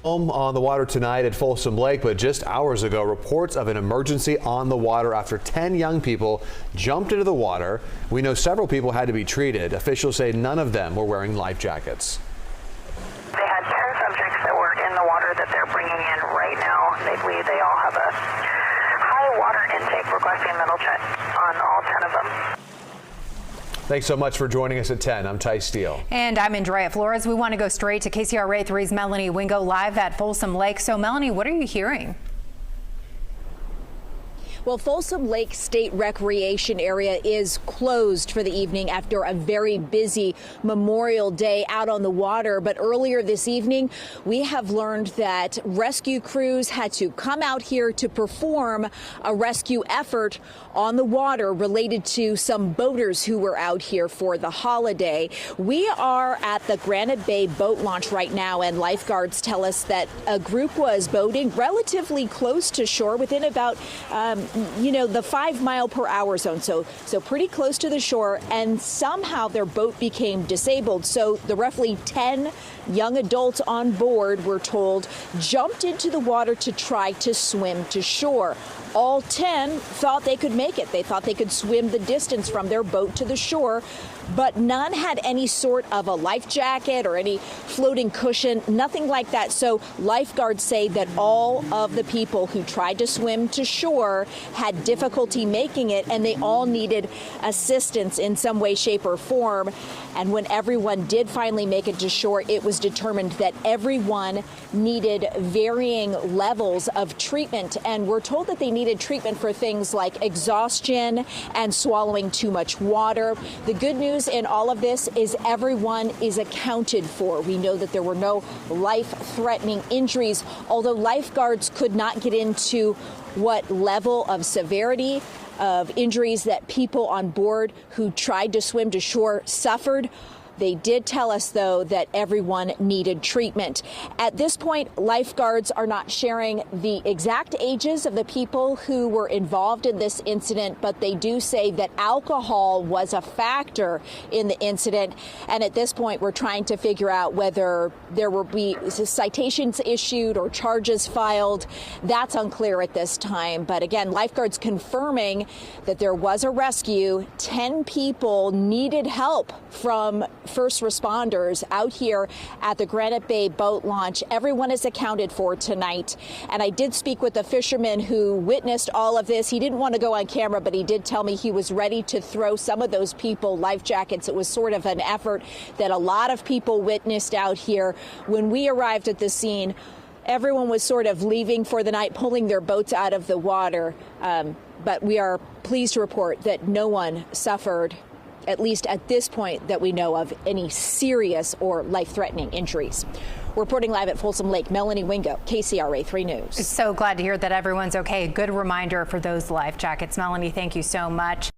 On the water tonight at Folsom Lake, but just hours ago, reports of an emergency on the water after 10 young people jumped into the water. We know several people had to be treated. Officials say none of them were wearing life jackets. They had 10 subjects that were in the water that they're bringing in right now. They believe they all have a high water intake, requesting a mental check on all 10 of them. Thanks so much for joining us at 10. I'm Ty Steele. And I'm Andrea Flores. We want to go straight to KCRA 3's Melanie Wingo live at Folsom Lake. So, Melanie, what are you hearing? Well, Folsom Lake State Recreation Area is closed for the evening after a very busy Memorial Day out on the water. But earlier this evening, we have learned that rescue crews had to come out here to perform a rescue effort on the water related to some boaters who were out here for the holiday. We are at the Granite Bay boat launch right now, and lifeguards tell us that a group was boating relatively close to shore within about the 5-mile-per-hour zone, so pretty close to the shore, and somehow their boat became disabled. So the roughly 10 young adults on board, we're told, jumped into the water to try to swim to shore. All 10 thought they could make it. They thought they could swim the distance from their boat to the shore, but none had any sort of a life jacket or any floating cushion, nothing like that. So lifeguards say that all of the people who tried to swim to shore had difficulty making it, and they all needed assistance in some way, shape, or form. And when everyone did finally make it to shore, it was determined that everyone needed varying levels of treatment. And we're told that they needed treatment for things like exhaustion and swallowing too much water. The good news in all of this is everyone is accounted for. We know that there were no life-threatening injuries, although lifeguards could not get into what level of severity of injuries that people on board who tried to swim to shore suffered. They did tell us, though, that everyone needed treatment. At this point, lifeguards are not sharing the exact ages of the people who were involved in this incident, but they do say that alcohol was a factor in the incident. And at this point, we're trying to figure out whether there will be citations issued or charges filed. That's unclear at this time. But again, lifeguards confirming that there was a rescue. 10 people needed help from first responders out here at the Granite Bay boat launch. Everyone is accounted for tonight. And I did speak with a fisherman who witnessed all of this. He didn't want to go on camera, but he did tell me he was ready to throw some of those people life jackets. It was sort of an effort that a lot of people witnessed out here. When we arrived at the scene, everyone was sort of leaving for the night, pulling their boats out of the water. But we are pleased to report that no one suffered, at least at this point that we know of, any serious or life-threatening injuries. Reporting live at Folsom Lake, Melanie Wingo, KCRA 3 News. So glad to hear that everyone's okay. Good reminder for those life jackets. Melanie, thank you so much.